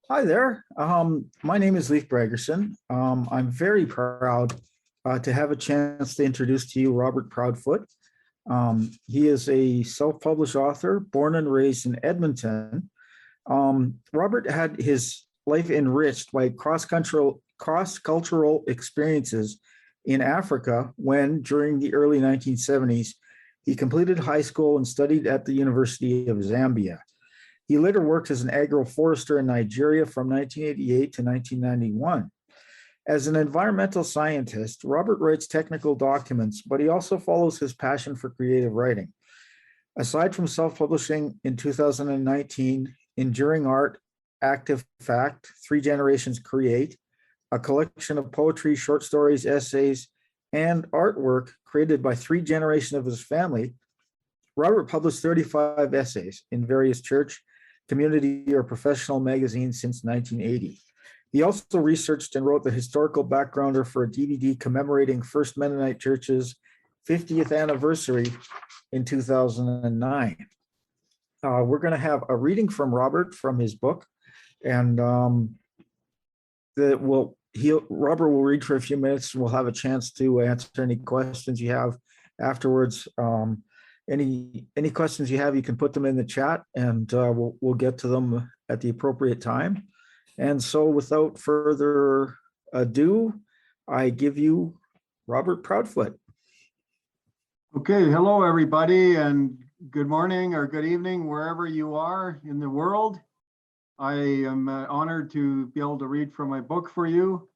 Hi there. My name is Leif Gregersen. I'm very proud to have a chance to introduce to you Robert Proudfoot. He is a self-published author, born and raised in Edmonton. Robert had his life enriched by cross-cultural experiences in Africa when, during the early 1970s, he completed high school and studied at the University of Zambia. He later worked as an agroforester in Nigeria from 1988 to 1991. As an environmental scientist, Robert writes technical documents, but he also follows his passion for creative writing. Aside from self-publishing in 2019, Enduring Art, Active Fact, Three Generations Create, a collection of poetry, short stories, essays, and artwork created by three generations of his family, Robert published 35 essays in various church, community, or professional magazines since 1980. He also researched and wrote the historical backgrounder for a DVD commemorating First Mennonite Church's 50th anniversary in 2009. We're going to have a reading from Robert from his book, and Robert will read for a few minutes. We'll have a chance to answer any questions you have afterwards. Any questions you have, you can put them in the chat, and we'll get to them at the appropriate time. And so, without further ado, I give you Robert Proudfoot. Okay, hello everybody, and good morning or good evening wherever you are in the world. I am honored to be able to read from my book for you.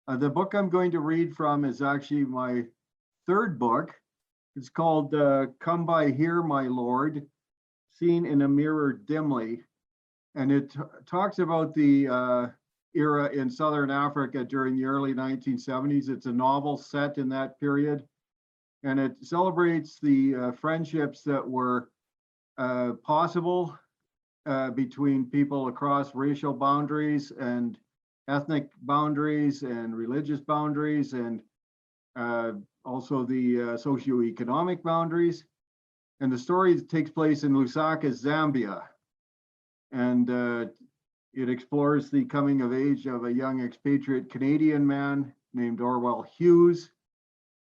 The book I'm going to read from is actually my third book. It's called Come By Here, My Lord, Seen in a Mirror Dimly. And it talks about the era in Southern Africa during the early 1970s. It's a novel set in that period. And it celebrates the friendships that were possible between people across racial boundaries and ethnic boundaries and religious boundaries, and also the socioeconomic boundaries. And the story takes place in Lusaka, Zambia. And it explores the coming of age of a young expatriate Canadian man named Orwell Hughes.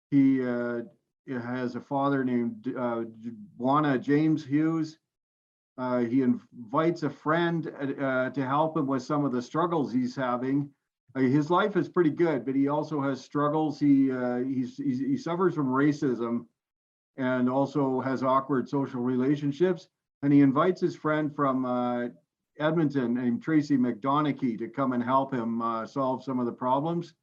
He has a father named Bwana James Hughes. He invites a friend to help him with some of the struggles he's having. His life is pretty good, but he also has struggles. He suffers from racism and also has awkward social relationships. And he invites his friend from Edmonton named Tracy McDonaghy to come and help him solve some of the problems.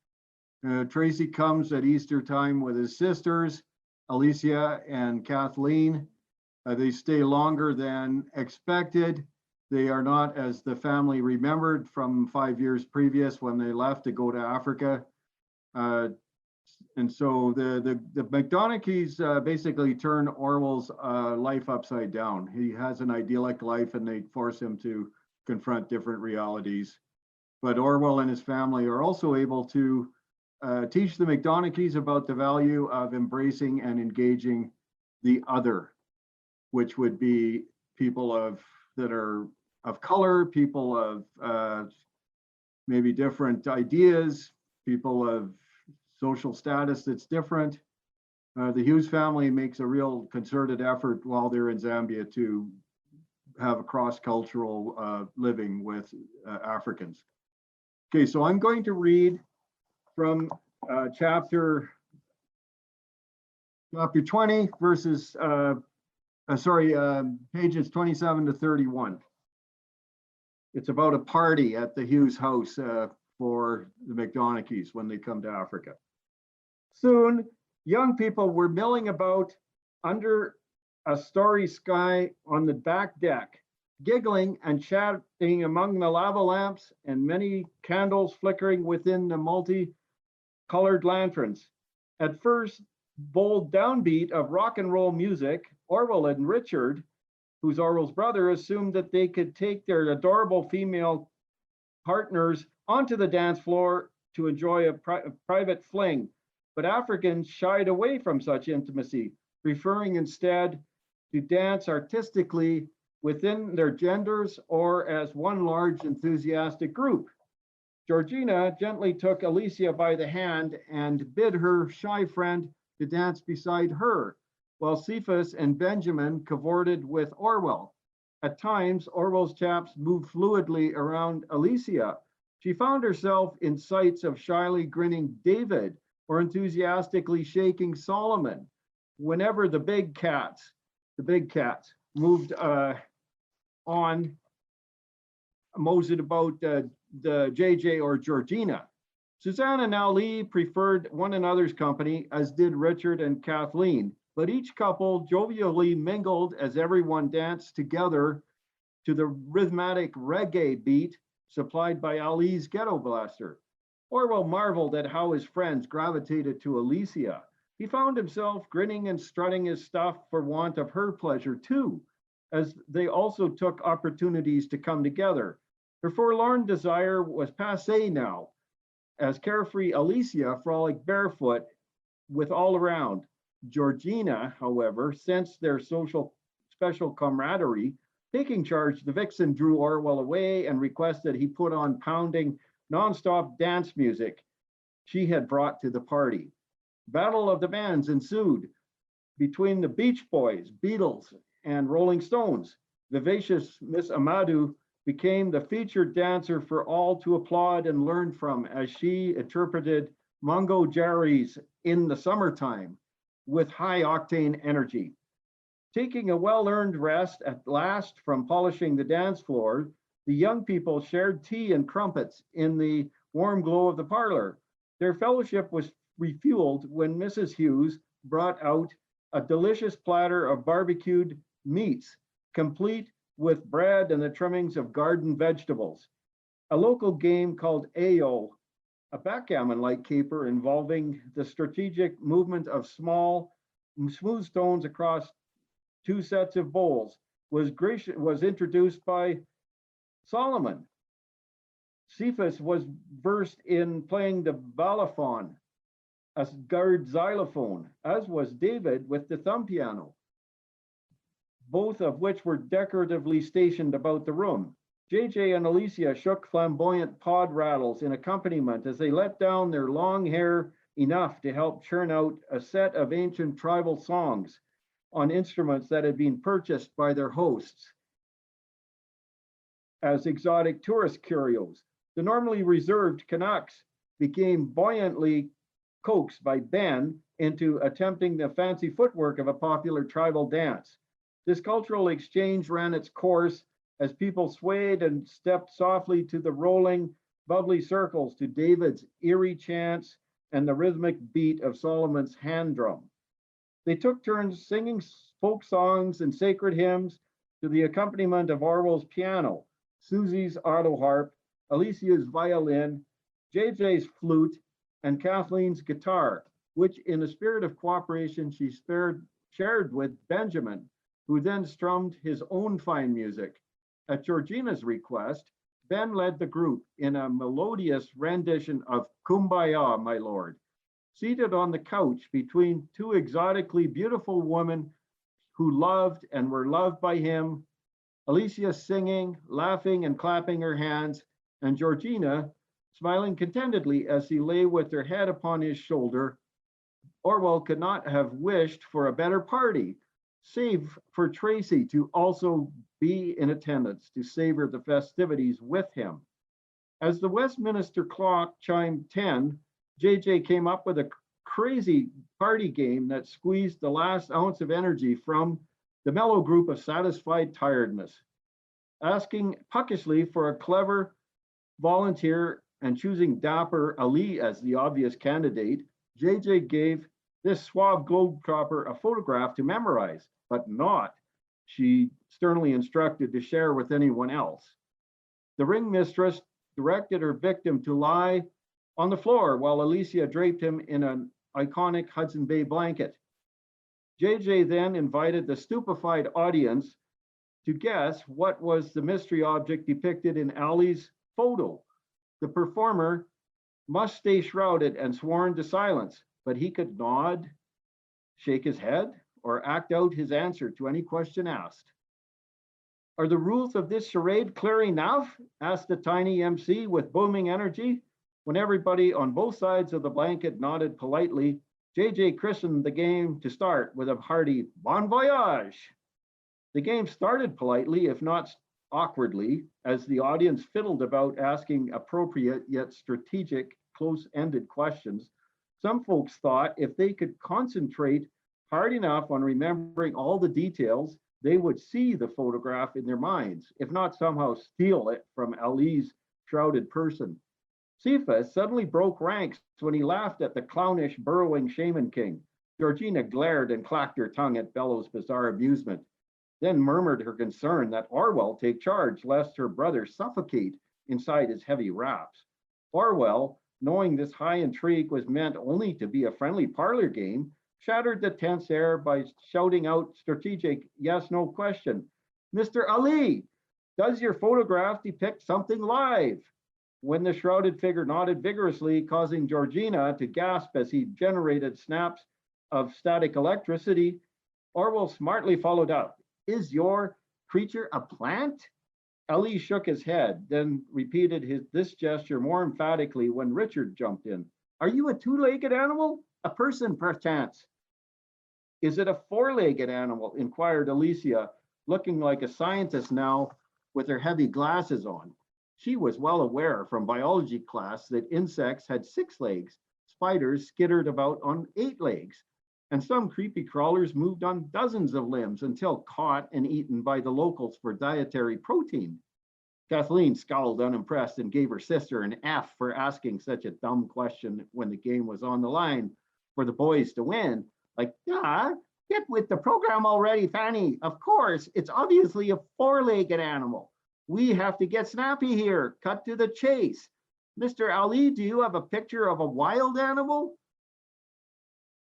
Tracy comes at Easter time with his sisters, Alicia and Kathleen. They stay longer than expected. They are not as the family remembered from 5 years previous when they left to go to Africa. And so the McDonaghys basically turn Orwell's life upside down. He has an idyllic life and they force him to confront different realities. But Orwell and his family are also able to teach the McDonaghys about the value of embracing and engaging the other, which would be people that are of color, people of maybe different ideas, people of social status that's different. The Hughes family makes a real concerted effort while they're in Zambia to have a cross-cultural living with Africans. Okay, so I'm going to read from chapter 20, verses, pages 27 to 31. It's about a party at the Hughes house for the McDonaghys when they come to Africa. Soon, young people were milling about under a starry sky on the back deck, giggling and chatting among the lava lamps and many candles flickering within the multi-colored lanterns. At first, bold downbeat of rock and roll music, Orwell and Richard, who's Orwell's brother, assumed that they could take their adorable female partners onto the dance floor to enjoy a private fling. But Africans shied away from such intimacy, preferring instead to dance artistically within their genders or as one large enthusiastic group. Georgina gently took Alicia by the hand and bid her shy friend to dance beside her, while Cephas and Benjamin cavorted with Orwell. At times, Orwell's chaps moved fluidly around Alicia. She found herself in sights of shyly grinning David or enthusiastically shaking Solomon. Whenever the big cats moved on, moseyed about the JJ or Georgina. Susanna and Ali preferred one another's company, as did Richard and Kathleen, but each couple jovially mingled as everyone danced together to the rhythmic reggae beat supplied by Ali's ghetto blaster. Orwell marveled at how his friends gravitated to Alicia. He found himself grinning and strutting his stuff for want of her pleasure too, as they also took opportunities to come together. Her forlorn desire was passé now, as carefree Alicia frolicked barefoot with all around. Georgina, however, sensed their special camaraderie. Taking charge, the vixen drew Orwell away and requested he put on pounding, nonstop dance music she had brought to the party. Battle of the bands ensued between the Beach Boys, Beatles, and Rolling Stones. Vivacious Miss Amadou became the featured dancer for all to applaud and learn from as she interpreted Mungo Jerry's In the Summertime with high octane energy. Taking a well-earned rest at last from polishing the dance floor, the young people shared tea and crumpets in the warm glow of the parlor. Their fellowship was refueled when Mrs. Hughes brought out a delicious platter of barbecued meats, complete with bread and the trimmings of garden vegetables. A local game called Ayo, a backgammon-like caper involving the strategic movement of small, smooth stones across two sets of bowls, was introduced by Solomon. Cephas was versed in playing the balafon, a guard xylophone, as was David with the thumb piano, both of which were decoratively stationed about the room. JJ and Alicia shook flamboyant pod rattles in accompaniment as they let down their long hair enough to help churn out a set of ancient tribal songs on instruments that had been purchased by their hosts as exotic tourist curios. The normally reserved Canucks became buoyantly coaxed by Ben into attempting the fancy footwork of a popular tribal dance. This cultural exchange ran its course as people swayed and stepped softly to the rolling, bubbly circles to David's eerie chants and the rhythmic beat of Solomon's hand drum. They took turns singing folk songs and sacred hymns to the accompaniment of Orwell's piano, Susie's auto harp, Alicia's violin, JJ's flute, and Kathleen's guitar, which in a spirit of cooperation she shared with Benjamin, who then strummed his own fine music. At Georgina's request, Ben led the group in a melodious rendition of Kumbaya, My Lord. Seated on the couch between two exotically beautiful women who loved and were loved by him, Alicia singing, laughing, and clapping her hands, and Georgina smiling contentedly as she lay with her head upon his shoulder. Orwell could not have wished for a better party, save for Tracy to also be in attendance to savor the festivities with him. As the Westminster clock chimed 10, JJ came up with a crazy party game that squeezed the last ounce of energy from the mellow group of satisfied tiredness. Asking puckishly for a clever volunteer and choosing dapper Ali as the obvious candidate, JJ gave this suave globetrotter a photograph to memorize, but not, she sternly instructed, to share with anyone else. The ring mistress directed her victim to lie on the floor while Alicia draped him in an iconic Hudson Bay blanket. JJ then invited the stupefied audience to guess what was the mystery object depicted in Ali's photo. The performer must stay shrouded and sworn to silence, but he could nod, shake his head, or act out his answer to any question asked. Are the rules of this charade clear enough? Asked the tiny MC with booming energy. When everybody on both sides of the blanket nodded politely, JJ christened the game to start with a hearty bon voyage. The game started politely, if not awkwardly, as the audience fiddled about asking appropriate yet strategic, close-ended questions. Some folks thought if they could concentrate hard enough on remembering all the details, they would see the photograph in their minds, if not somehow steal it from Ali's shrouded person. Cephas suddenly broke ranks when he laughed at the clownish, burrowing shaman king. Georgina glared and clacked her tongue at Bellow's bizarre amusement, then murmured her concern that Orwell take charge lest her brother suffocate inside his heavy wraps. Orwell, knowing this high intrigue was meant only to be a friendly parlor game, shattered the tense air by shouting out strategic yes-no question. Mr. Ali, does your photograph depict something live? When the shrouded figure nodded vigorously, causing Georgina to gasp as he generated snaps of static electricity, Orwell smartly followed up. Is your creature a plant? Ali shook his head, then repeated this gesture more emphatically when Richard jumped in. Are you a two-legged animal? A person, perchance? Is it a four-legged animal? Inquired Alicia, looking like a scientist now with her heavy glasses on. She was well aware from biology class that insects had 6 legs, spiders skittered about on 8 legs, and some creepy crawlers moved on dozens of limbs until caught and eaten by the locals for dietary protein. Kathleen scowled unimpressed and gave her sister an F for asking such a dumb question when the game was on the line for the boys to win. Like, get with the program already, Fanny. Of course, it's obviously a 4-legged animal. We have to get snappy here. Cut to the chase. Mr. Ali, do you have a picture of a wild animal?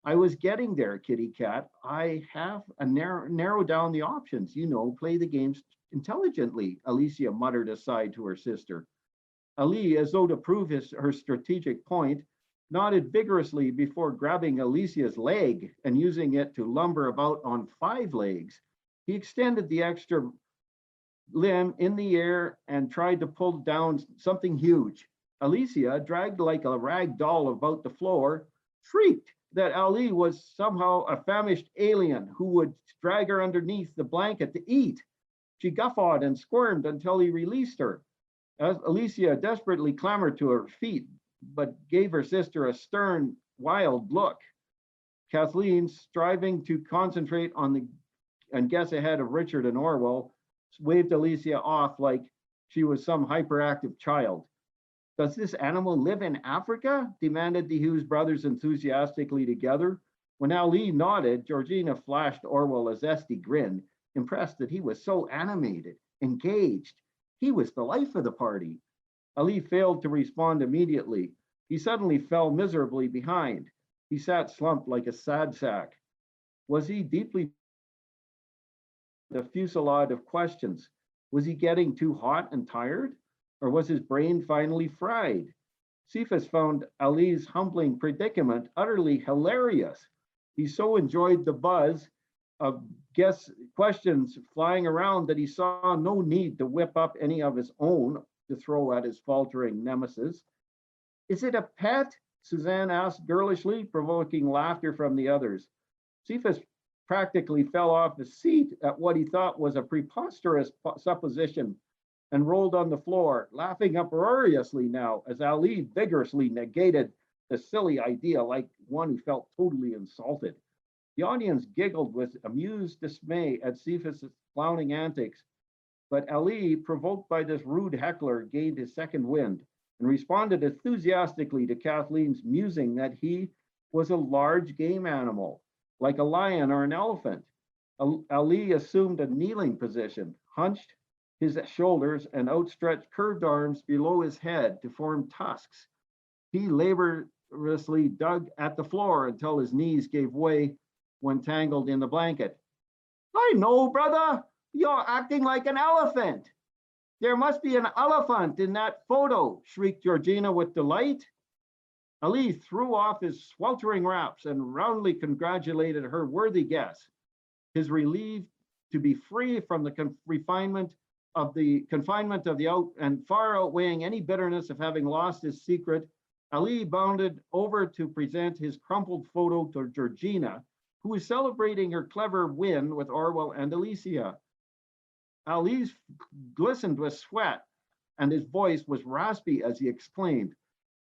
I was getting there, kitty cat. I have narrow down the options. Play the games intelligently, Alicia muttered aside to her sister. Ali, as though to prove her strategic point, nodded vigorously before grabbing Alicia's leg and using it to lumber about on 5 legs. He extended the extra limb in the air and tried to pull down something huge. Alicia, dragged like a rag doll about the floor, shrieked that Ali was somehow a famished alien who would drag her underneath the blanket to eat. She guffawed and squirmed until he released her. As Alicia desperately clambered to her feet, but gave her sister a stern, wild look. Kathleen, striving to concentrate on and guess ahead of Richard and Orwell, waved Alicia off like she was some hyperactive child. Does this animal live in Africa? Demanded the Hughes brothers enthusiastically together. When Ali nodded, Georgina flashed Orwell a zesty grin, impressed that he was so animated, engaged. He was the life of the party. Ali failed to respond immediately. He suddenly fell miserably behind. He sat slumped like a sad sack. Was he deeply the fusillade of questions? Was he getting too hot and tired? Or was his brain finally fried? Cephas found Ali's humbling predicament utterly hilarious. He so enjoyed the buzz of questions flying around that he saw no need to whip up any of his own to throw at his faltering nemesis. Is it a pet? Suzanne asked girlishly, provoking laughter from the others. Cephas practically fell off his seat at what he thought was a preposterous supposition and rolled on the floor, laughing uproariously now as Ali vigorously negated the silly idea like one who felt totally insulted. The audience giggled with amused dismay at Cephas' clowning antics, but Ali, provoked by this rude heckler, gained his second wind and responded enthusiastically to Kathleen's musing that he was a large game animal, like a lion or an elephant. Ali assumed a kneeling position, hunched his shoulders and outstretched curved arms below his head to form tusks. He laboriously dug at the floor until his knees gave way when tangled in the blanket. I know, brother, you're acting like an elephant. There must be an elephant in that photo, shrieked Georgina with delight. Ali threw off his sweltering wraps and roundly congratulated her worthy guess. His relief to be free from the refinement of the confinement of the and far outweighing any bitterness of having lost his secret, Ali bounded over to present his crumpled photo to Georgina, who was celebrating her clever win with Orwell and Alicia. Ali's glistened with sweat, and his voice was raspy as he exclaimed,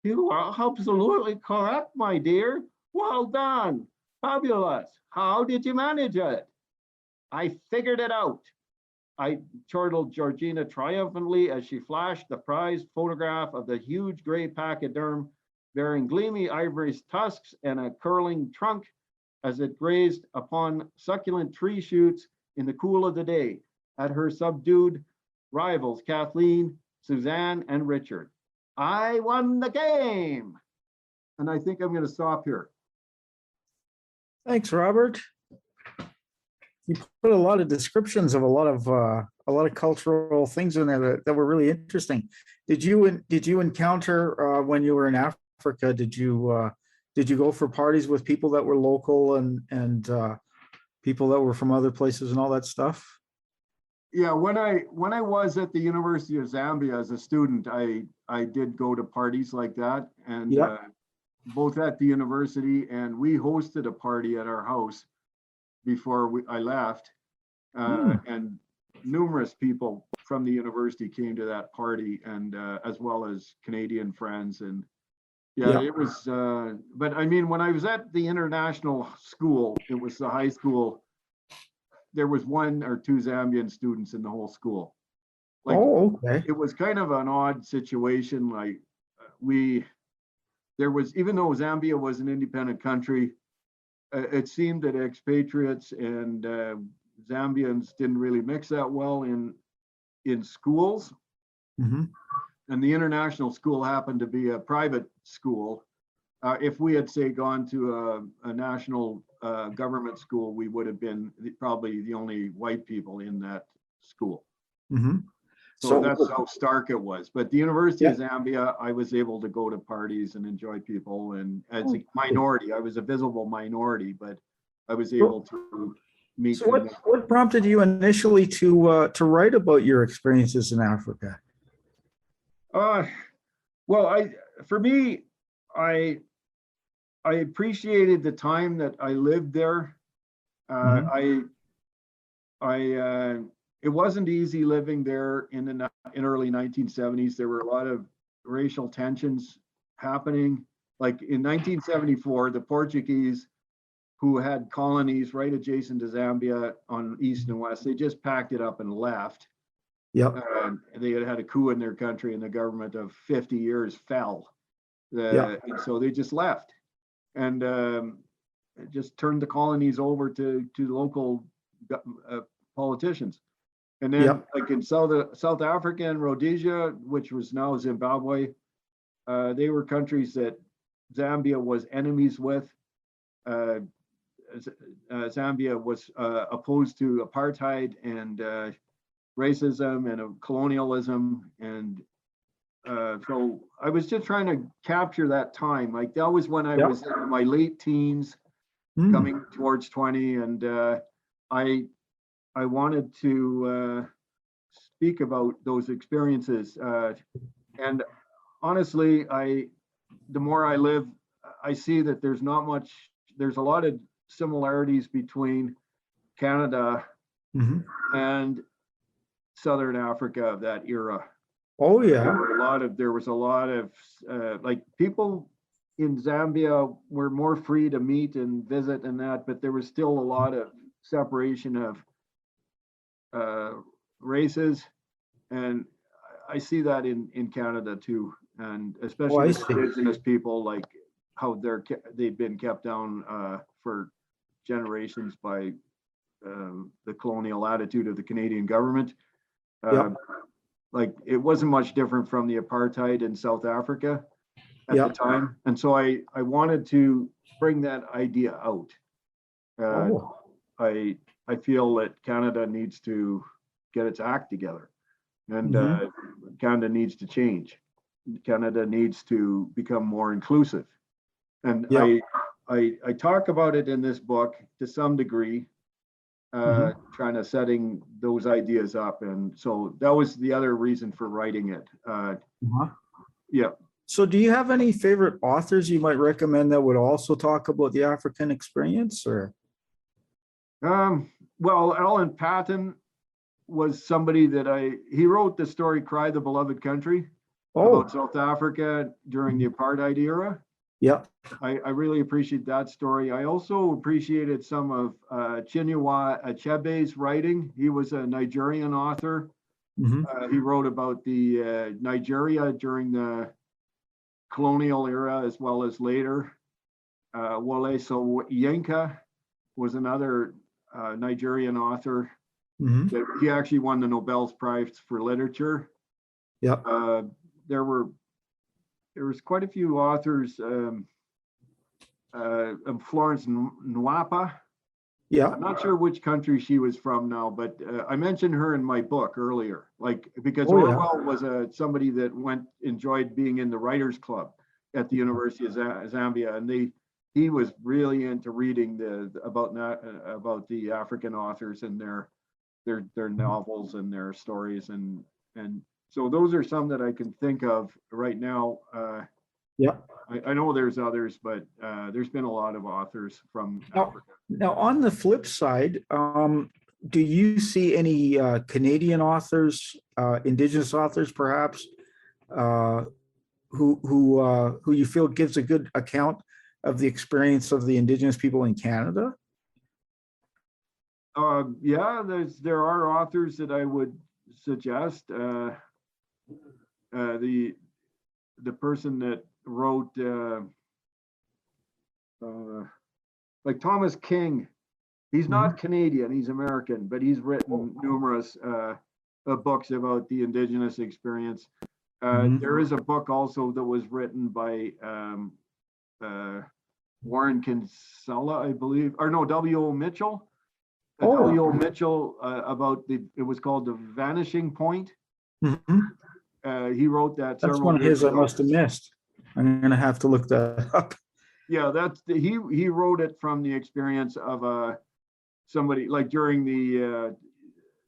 "You are absolutely correct, my dear. Well done. Fabulous. How did you manage it?" "I figured it out," I chortled Georgina triumphantly as she flashed the prized photograph of the huge gray pachyderm bearing gleamy ivory tusks and a curling trunk as it grazed upon succulent tree shoots in the cool of the day at her subdued rivals, Kathleen, Suzanne, and Richard. "I won the game." And I think I'm going to stop here. Thanks, Robert. You put a lot of descriptions of a lot of cultural things in there that were really interesting. Did you encounter when you were in Africa? Did you go for parties with people that were local and people that were from other places and all that stuff? Yeah, when I was at the University of Zambia as a student, I did go to parties like that, and both at the university, and we hosted a party at our house before I left, and numerous people from the university came to that party, and as well as Canadian friends, and it was. But I mean, when I was at the international school, it was the high school. There was 1 or 2 Zambian students in the whole school. Like, okay. It was kind of an odd situation. Like there was, even though Zambia was an independent country, it seemed that expatriates and Zambians didn't really mix that well in schools. Mm-hmm. And the international school happened to be a private school. If we had, say, gone to a national government school, we would have been probably the only white people in that school. Mm-hmm. So that's how stark it was. But the University of Zambia, I was able to go to parties and enjoy people. And as a minority, I was a visible minority, but I was able to meet. So what prompted you initially to write about your experiences in Africa? Well, for me, I appreciated the time that I lived there. It wasn't easy living there in the early 1970s. There were a lot of racial tensions happening. Like in 1974, the Portuguese, who had colonies right adjacent to Zambia on east and west, they just packed it up and left. Yep. They had a coup in their country, and the government of 50 years fell. And so they just left, and just turned the colonies over to local politicians. And then, like in South Africa and Rhodesia, which was now Zimbabwe, they were countries that Zambia was enemies with. Zambia was opposed to apartheid and racism and colonialism, and so I was just trying to capture that time. Like that was when I was in my late teens, coming towards 20, and I wanted to speak about those experiences. And honestly, the more I live, I see that there's a lot of similarities between Canada and Southern Africa of that era. Oh yeah. There was a lot of like people in Zambia were more free to meet and visit and that, but there was still a lot of separation of races, and I see that in Canada too, and especially with Indigenous people, like how they've been kept down for generations by the colonial attitude of the Canadian government. Like it wasn't much different from the apartheid in South Africa at the time, and so I wanted to bring that idea out. I feel that Canada needs to get its act together, and Canada needs to change. Canada needs to become more inclusive, and I talk about it in this book to some degree. Mhm. trying to setting those ideas up. And so that was the other reason for writing it. Uh-huh. Yeah. So do you have any favorite authors you might recommend that would also talk about the African experience, or? Well, Alan Patton was somebody that he wrote the story Cry the Beloved Country Oh, about South Africa during the apartheid era. yeah. I really appreciate that story. I also appreciated some of Chinua Achebe's writing. He was a Nigerian author. Mhm. He wrote about the Nigeria during the colonial era as well as later. Wole Soyinka was another Nigerian author. Mhm. He actually won the Nobel Prize for Literature. Yeah. There was quite a few authors. Florence Nwapa. Yeah. I'm not sure which country she was from now, but I mentioned her in my book earlier, like because Oh, yeah. Orwell was somebody that enjoyed being in the Writers Club at the University of Zambia, and he was really into reading about the African authors and their novels and their stories, and so those are some that I can think of right now. Yeah. I know there's others, but there's been a lot of authors from Now, Africa. now on the flip side, do you see any Canadian authors, Indigenous authors, perhaps, uh, who you feel gives a good account of the experience of the Indigenous people in Canada? Yeah, there are authors that I would suggest. The person that wrote like Thomas King, he's not Canadian, he's American, but he's written numerous books about the Indigenous experience. Mhm. There is a book also that was written by Warren Kinsella, I believe, or no, W.O. Mitchell. W.O. Oh, Mitchell about it was called The Vanishing Point. mhm. He wrote that That's several one of years his I ago. must have missed. I'm gonna have to look that up. Yeah, he wrote it from the experience of somebody like during the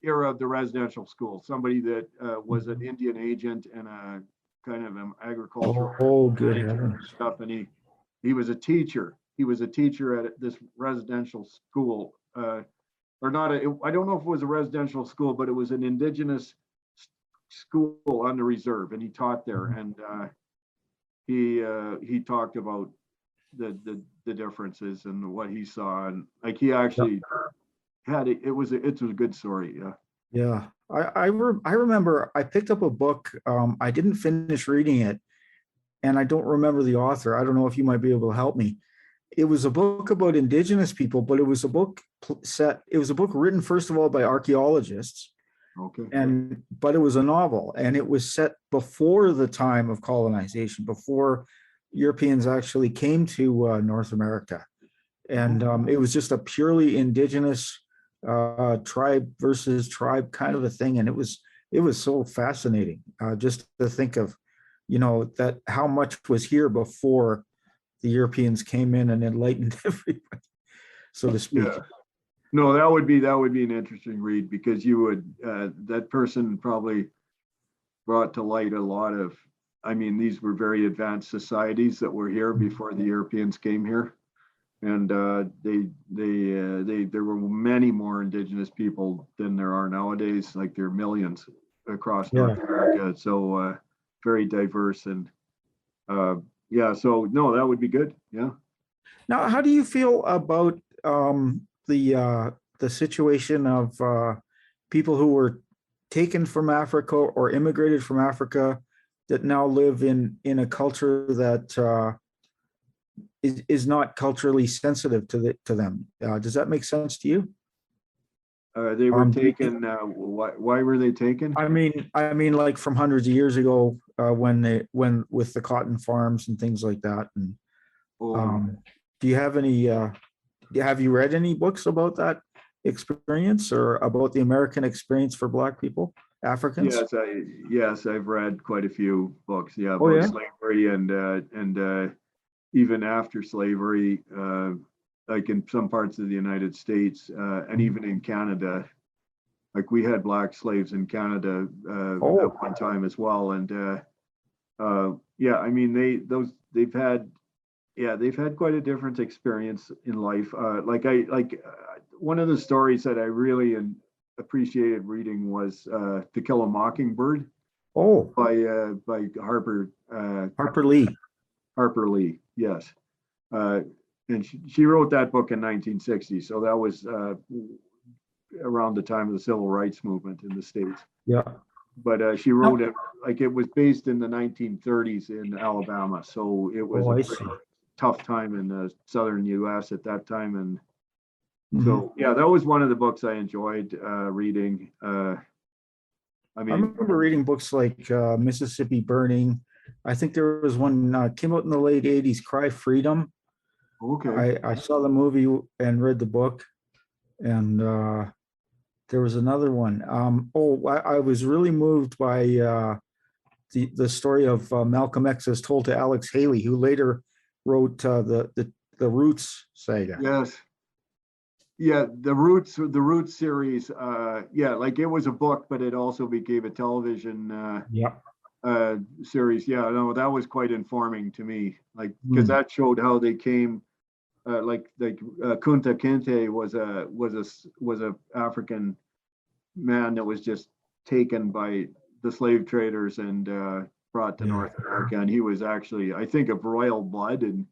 era of the residential school, somebody that was an Indian agent and a kind of an agricultural Oh, good manager and heavens. stuff, and he was a teacher. He was a teacher at this residential school, or not. I don't know if it was a residential school, but it was an Indigenous school on the reserve, and he taught there, and he talked about the differences and what he saw, and like he actually had it. It was a good story. Yeah. Yeah, I remember I picked up a book. I didn't finish reading it, and I don't remember the author. I don't know if you might be able to help me. It was a book about Indigenous people, but it was a book It was a book written first of all by archaeologists, Okay. but it was a novel, and it was set before the time of colonization, before Europeans actually came to North America, and it was just a purely Indigenous tribe versus tribe kind of a thing, and it was so fascinating just to think of, that how much was here before the Europeans came in and enlightened everybody, so to speak. Yeah. No, that would be an interesting read, because you would that person probably brought to light a lot of. I mean, these were very advanced societies that were here before the Europeans came here, and there were many more Indigenous people than there are nowadays. Like there are millions across Yeah. North America, so very diverse, and yeah. So no, that would be good. Yeah. Now, how do you feel about the situation of people who were taken from Africa or immigrated from Africa that now live in a culture that is not culturally sensitive to them? Does that make sense to you? They were Do you- taken. Why were they taken? I mean, like from hundreds of years ago, when with the cotton farms and things like that. And Oh, do you have any? Have you read any books about that experience or about the American experience for Black people, Africans? yes, I've read quite a few books. Yeah, Oh about yeah. slavery and even after slavery. like in some parts of the United States, and even in Canada. Like we had black slaves in Canada Oh. at one time as well. And yeah, I mean, they've had quite a different experience in life. One of the stories that I really appreciated reading was To Kill a Mockingbird Oh, by Harper Lee. Harper Lee, yes. And she wrote that book in 1960, so that was around the time of the civil rights movement in the States. Yeah. But she wrote it like it was based in the 1930s in Alabama, so it was a tough time in the southern U.S. at that time. And so, yeah, that was one of the books I enjoyed reading. I remember reading books like Mississippi Burning. I think there was one came out in the late 80s, Cry Freedom. Okay. I saw the movie and read the book. And there was another one. I was really moved by the story of Malcolm X as told to Alex Haley, who later wrote the Roots saga. Yes. Yeah, the Roots series. Yeah, like it was a book, but it also became a television series. Yeah, no, that was quite informing to me. Like because that showed how they came. Kunta Kinte was a African man that was just taken by the slave traders and brought to North America, and he was actually, I think, of royal blood, and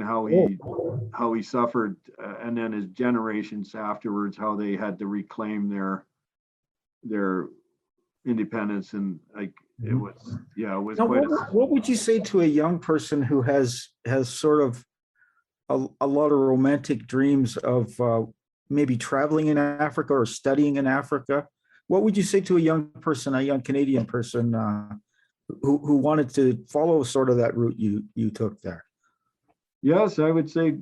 how he suffered, and then his generations afterwards, how they had to reclaim their independence, and like it was Now, quite. What would you say to a young person who has sort of a lot of romantic dreams of maybe traveling in Africa or studying in Africa? What would you say to a young Canadian person who wanted to follow sort of that route you took there? Yes, I would say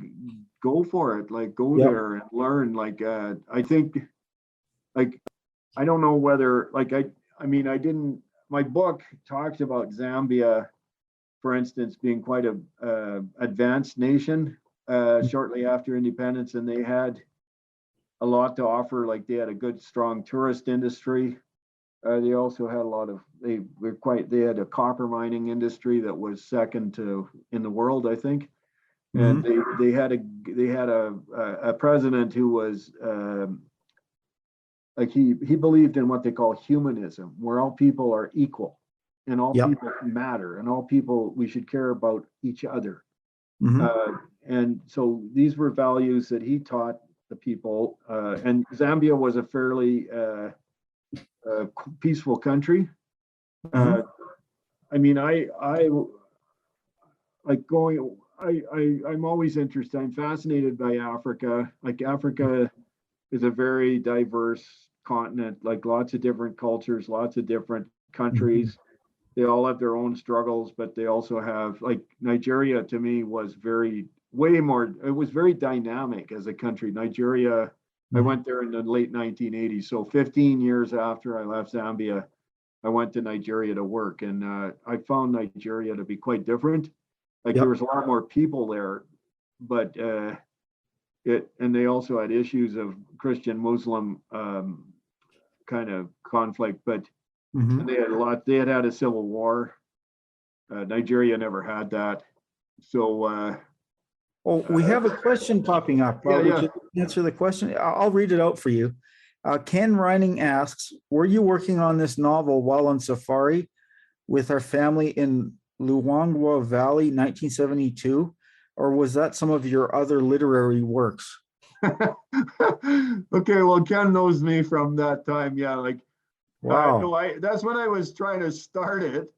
go for it. Like go there and learn. Like I think, like I don't know whether I mean I didn't. My book talks about Zambia, for instance, being quite a advanced nation shortly after independence, and they had a lot to offer. Like they had a good, strong tourist industry. They also had they had a copper mining industry that was second to in the world, I think. And they had a president who was like he believed in what they call humanism, where all people are equal and all people matter, and all people, we should care about each other. And so these were values that he taught the people. And Zambia was a fairly peaceful country. I mean, I like going. I'm always interested. I'm fascinated by Africa. Like Africa is a very diverse continent. Like lots of different cultures, lots of different countries. They all have their own struggles, but they also have, like, Nigeria to me was it was very dynamic as a country. Nigeria, I went there in the late 1980s. So 15 years after I left Zambia, I went to Nigeria to work, and I found Nigeria to be quite different. Like there was a lot more people there, but and they also had issues of Christian Muslim kind of conflict, but they had they had a civil war. Nigeria never had that. So we have a question popping up. Would you answer the question? I'll read it out for you. Ken Reining asks, were you working on this novel while on safari with our family in Luangwa Valley, 1972, or was that some of your other literary works? Okay, well, Ken knows me from that time. Yeah, like, wow. No, that's when I was trying to start it.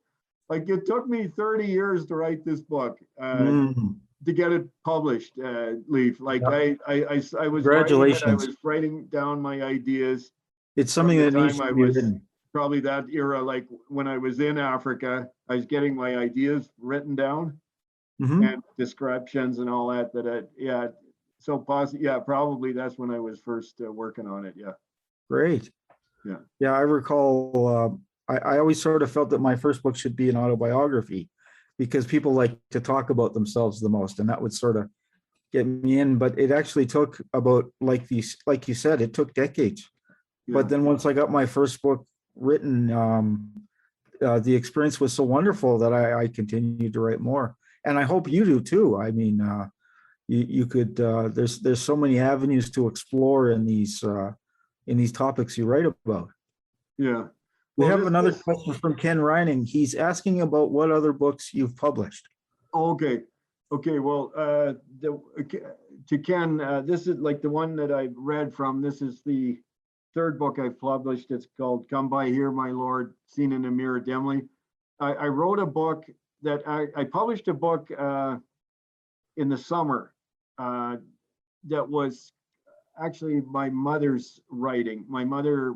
Like, it took me 30 years to write this book, to get it published, Leif. Like, I was Congratulations. I was writing down my ideas. It's something that needs to be written. Probably that era, like when I was in Africa, I was getting my ideas written down and descriptions and all that. But so probably that's when I was first working on it. Yeah. Great. Yeah, I recall. I always sort of felt that my first book should be an autobiography, because people like to talk about themselves the most, and that would sort of get me in, but it actually took about like you said, it took decades. Yeah. But then once I got my first book written, the experience was so wonderful that I continued to write more. And I hope you do too. I mean, you could, there's so many avenues to explore in these topics you write about. Yeah. We Well, have another question from Ken Reining. He's asking about what other books you've published. Okay. Okay. Well, to Ken, this is like the one that I read from. This is the third book I've published. It's called Come By Here, My Lord, Seen in a Mirror Dimly. I wrote a book that I published a book in the summer that was actually my mother's writing. My mother,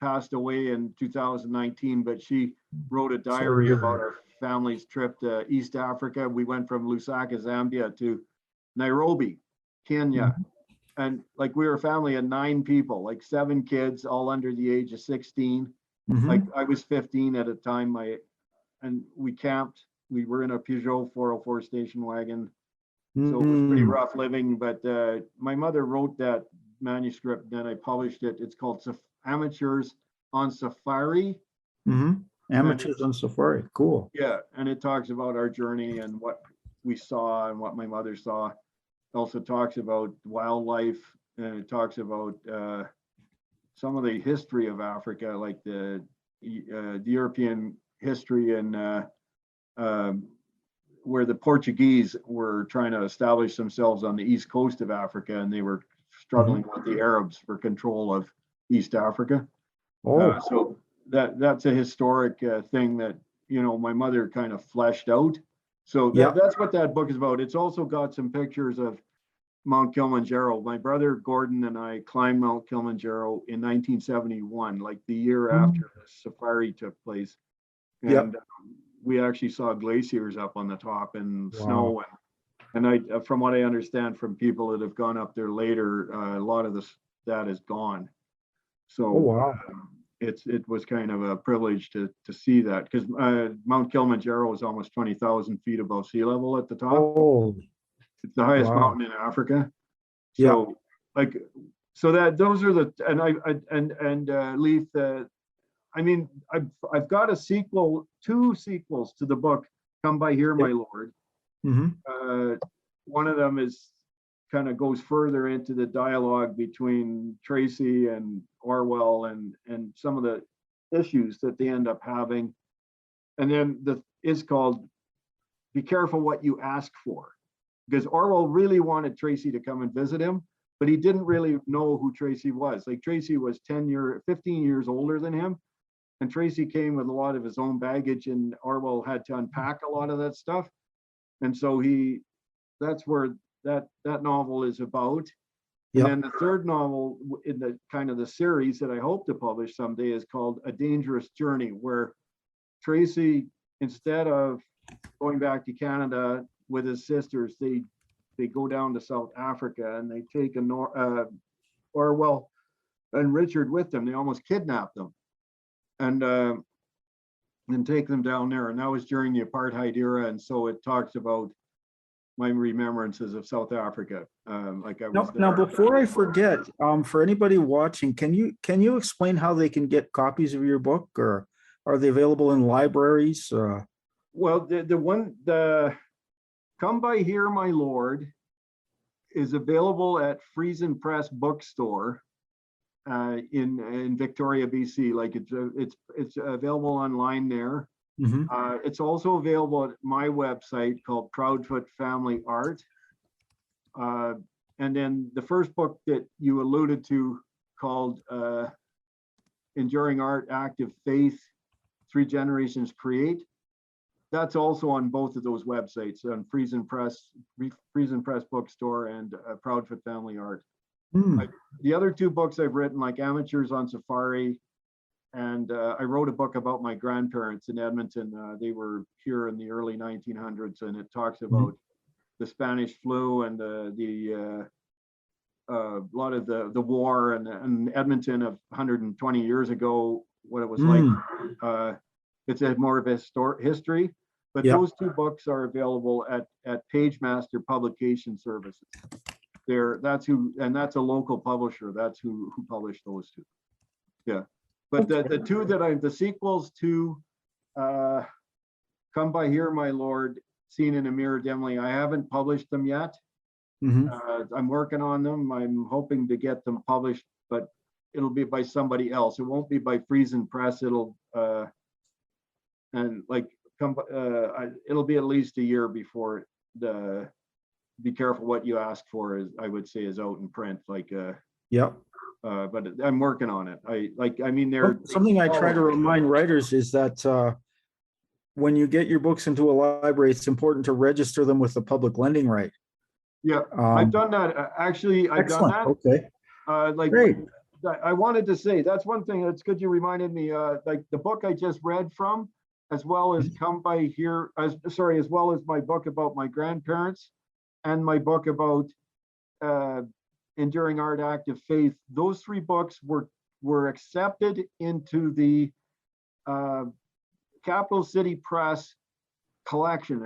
passed away in 2019, but she wrote a diary about our family's trip to East Africa. We went from Lusaka, Zambia to Nairobi, Kenya. And like we were a family of 9 people, like 7 kids, all under the age of 16. Like I was 15 at a time. And we camped. We were in a Peugeot 404 station wagon. So it was pretty rough living. But my mother wrote that manuscript, then I published it. It's called Amateurs on Safari. Amateurs on Safari. Cool. Yeah. And it talks about our journey and what we saw and what my mother saw. It also talks about wildlife, and it talks about some of the history of Africa, like the European history and where the Portuguese were trying to establish themselves on the east coast of Africa, and they were struggling with the Arabs for control of East Africa. So that's a historic thing that my mother kind of fleshed out. So that's what that book is about. It's also got some pictures of Mount Kilimanjaro. My brother Gordon and I climbed Mount Kilimanjaro in 1971, like the year after the safari took place. And we actually saw glaciers up on the top and snow. And I, from what I understand from people that have gone up there later, a lot of that is gone. So it was kind of a privilege to see that, because Mount Kilimanjaro is almost 20,000 feet above sea level at the top. It's the highest mountain in Africa. So those are the, and Leif, I mean, I've got a sequel, 2 sequels to the book Come By Here, My Lord. One of them is kind of goes further into the dialogue between Tracy and Orwell and some of the issues that they end up having. And then is called Be Careful What You Ask For, because Orwell really wanted Tracy to come and visit him, but he didn't really know who Tracy was. Like Tracy was 15 years older than him. And Tracy came with a lot of his own baggage, and Orwell had to unpack a lot of that stuff. And so that's where that novel is about. And then the third novel in the kind of the series that I hope to publish someday is called A Dangerous Journey, where Tracy, instead of going back to Canada with his sisters, they go down to South Africa, and they take Orwell and Richard with them. They almost kidnap them and take them down there. And that was during the apartheid era. And so it talks about my remembrances of South Africa. Like I was now, before I forget, for anybody watching, can you explain how they can get copies of your book, or are they available in libraries? Well, the Come By Here, My Lord is available at Friesen Press Bookstore in Victoria, BC. Like it's available online there. It's also available at my website called Proudfoot Family Art. And then the first book that you alluded to, called Enduring Art, Active Faith, 3 Generations Create, that's also on both of those websites, on Friesen Press Bookstore and Proudfoot Family Art. The other 2 books I've written, like Amateurs on Safari, and I wrote a book about my grandparents in Edmonton. They were here in the early 1900s, and it talks about the Spanish flu and a lot of the war and Edmonton of 120 years ago, what it was like. It's a more of a history. But Yep. those two books are available at PageMaster Publication Services. That's a local publisher. That's who published those two. Yeah. But the sequels to Come By Here, My Lord, Seen in a Mirror Dimly, I haven't published them yet. Mhm. I'm working on them. I'm hoping to get them published, but it'll be by somebody else. It won't be by Friesen Press. It'll it'll be at least a year before be careful what you ask for, is I would say, is out in print. Yep. But I'm working on it. Something I try to remind writers is that when you get your books into a library, it's important to register them with the public lending right. Yeah, I've done that. Actually, I've done that. Okay. Great. I wanted to say, that's one thing that's good you reminded me, like the book I just read from, as well as Come By Here, as well as my book about my grandparents and my book about Enduring Art, Active Faith. Those three books were accepted into the Capital City Press collection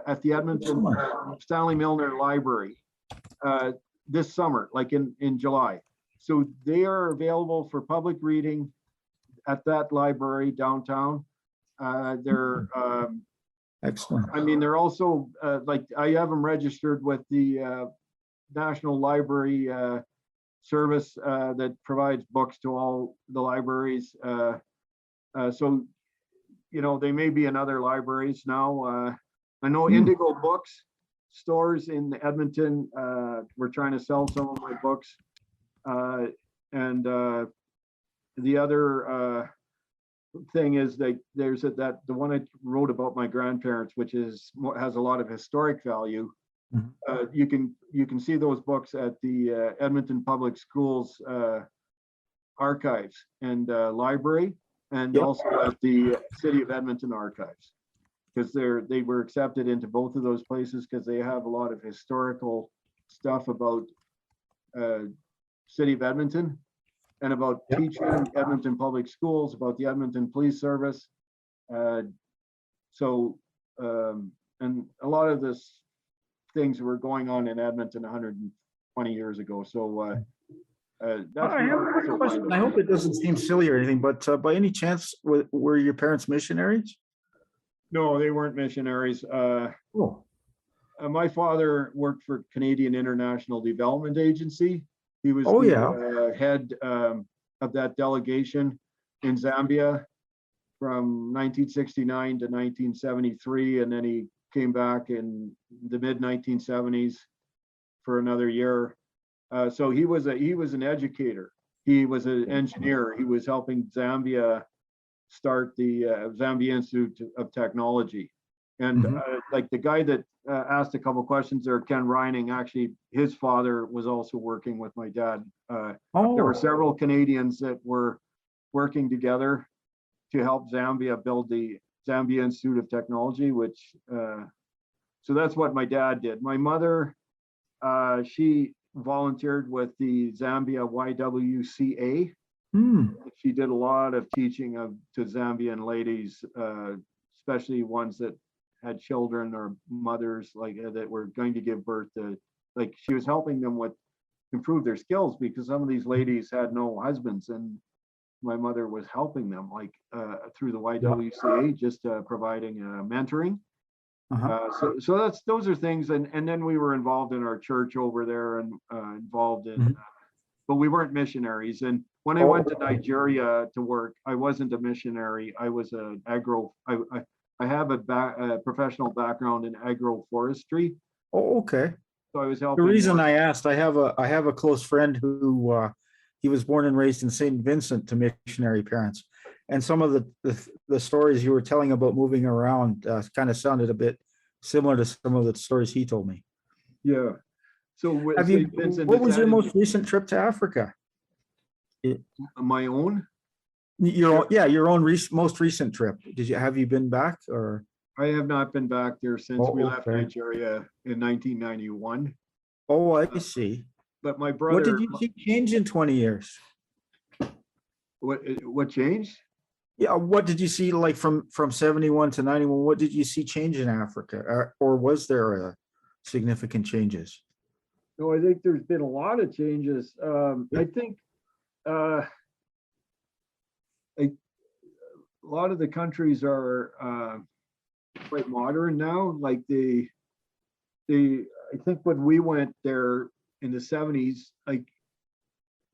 at the Edmonton Stanley Milner Library this summer, like in July. So they are available for public reading at that library downtown. They're excellent. I mean, they're also like, I have them registered with the National Library Service that provides books to all the libraries. So, you know, they may be in other libraries now. I know Indigo Books stores in Edmonton were trying to sell some of my books. And the other thing is that there's the one I wrote about my grandparents, which has a lot of historic value. You can see those books at the Edmonton Public Schools archives and library, and also at the City of Edmonton archives, because they were accepted into both of those places because they have a lot of historical stuff about City of Edmonton and about teaching Edmonton Public Schools, about the Edmonton Police Service. And a lot of this things were going on in Edmonton 120 years ago. So that's I have a question. I hope it doesn't seem silly or anything, but by any chance, were your parents missionaries? No, they weren't missionaries. Oh. My father worked for Canadian International Development Agency. He was the head of that delegation in Zambia from 1969 to 1973, and then he came back in the mid 1970s for another year. So he was an educator. He was an engineer. He was helping Zambia start the Zambia Institute of Technology. And like the guy that asked a couple questions there, Ken Reining, actually his father was also working with my dad. There were several Canadians that were working together to help Zambia build the Zambia Institute of Technology, which so that's what my dad did. My mother, she volunteered with the Zambia YWCA. She did a lot of teaching to Zambian ladies, especially ones that had children or mothers that were going to give birth to, she was helping them improve their skills, because some of these ladies had no husbands, and my mother was helping them through the YWCA, just providing mentoring. So those are things, and then we were involved in our church over there, and involved in but we weren't missionaries. And when I went to Nigeria to work, I wasn't a missionary. I was an I have a professional background in agroforestry. Oh, okay. So I was helping. The reason I asked, I have a close friend who he was born and raised in St. Vincent to missionary parents, and some of the stories you were telling about moving around kind of sounded a bit similar to some of the stories he told me. Yeah. So what was your most recent trip to Africa? My own? Your own most recent trip. Have you been back, or? I have not been back there since we left Nigeria in 1991. Oh, I see. But my brother. What did you see change in 20 years? What changed? Yeah, what did you see like from 71 to 91? What did you see change in Africa? Or was there a significant changes? No, I think there's been a lot of changes. I think a lot of the countries are quite modern now. Like I think when we went there in the 70s, like,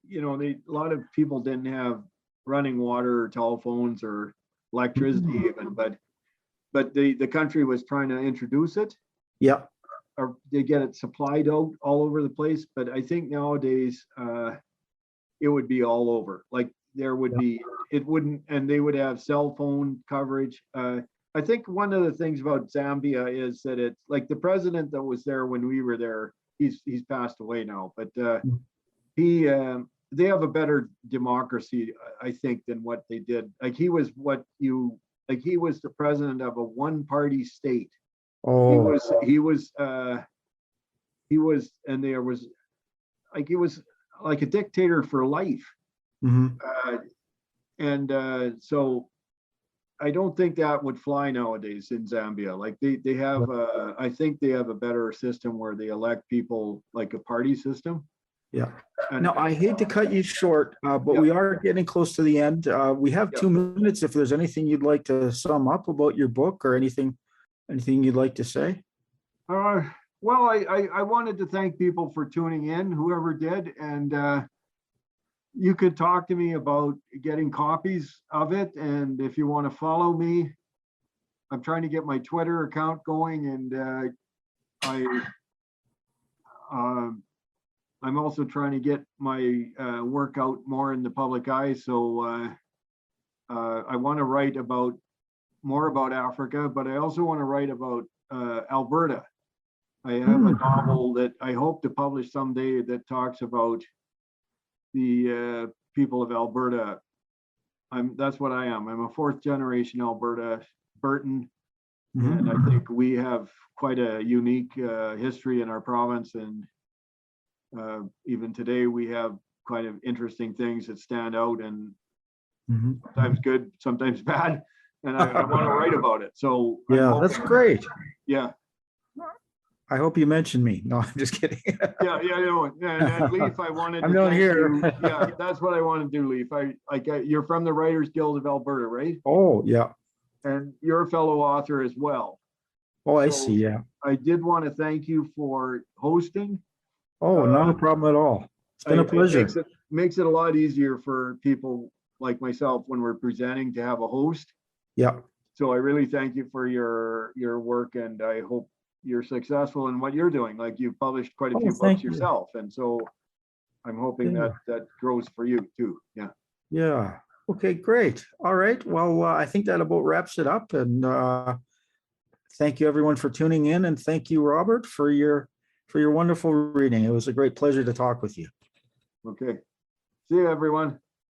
you know, a lot of people didn't have running water or telephones or electricity even, but the country was trying to introduce it, Yeah, or they get it supplied out all over the place. But I think nowadays it would be all over. Like there would be, it wouldn't, and they would have cell phone coverage. I think one of the things about Zambia is that it's like the president that was there when we were there, he's passed away now, but he they have a better democracy, I think, than what they did. Like he was he was the president of a one-party state. oh, He was, and there was like he was like a dictator for life. mhm. So I don't think that would fly nowadays in Zambia. Like they have, I think they have a better system where they elect people like a party system. Yeah. And Now, I hate to cut you short, but Yeah. we are getting close to the end. We have Yeah. 2 minutes. If there's anything you'd like to sum up about your book or anything you'd like to say? Well, I wanted to thank people for tuning in, whoever did, and you could talk to me about getting copies of it. And if you want to follow me, I'm trying to get my Twitter account going, and I'm also trying to get my work out more in the public eye. So I want to write more about Africa, but I also want to write about Alberta. I have a novel that I hope to publish someday that talks about the people of Alberta. That's what I am. I'm a fourth generation Alberta Burton, and I think we have quite a unique history in our province. And even today, we have kind of interesting things that stand out, and sometimes good, sometimes bad. And I want to write about it. So Yeah, that's great. Yeah. I hope you mentioned me. No, I'm just kidding. Yeah, no, and Leif, I wanted to I'm not thank here. you. Yeah, that's what I want to do, Leif. You're from the Writers Guild of Alberta, right? Oh, yeah. And you're a fellow author as well. Oh, I So see. Yeah. I did want to thank you for hosting. Oh, not a problem at all. It's been a pleasure. It makes it a lot easier for people like myself when we're presenting to have a host. Yeah. So I really thank you for your work, and I hope you're successful in what you're doing. Like you've published quite a few books yourself. And so I'm hoping that grows for you too. Yeah. Yeah. Okay, great. All right. Well, I think that about wraps it up. And thank you everyone for tuning in. And thank you, Robert, for your wonderful reading. It was a great pleasure to talk with you. Okay. See you, everyone.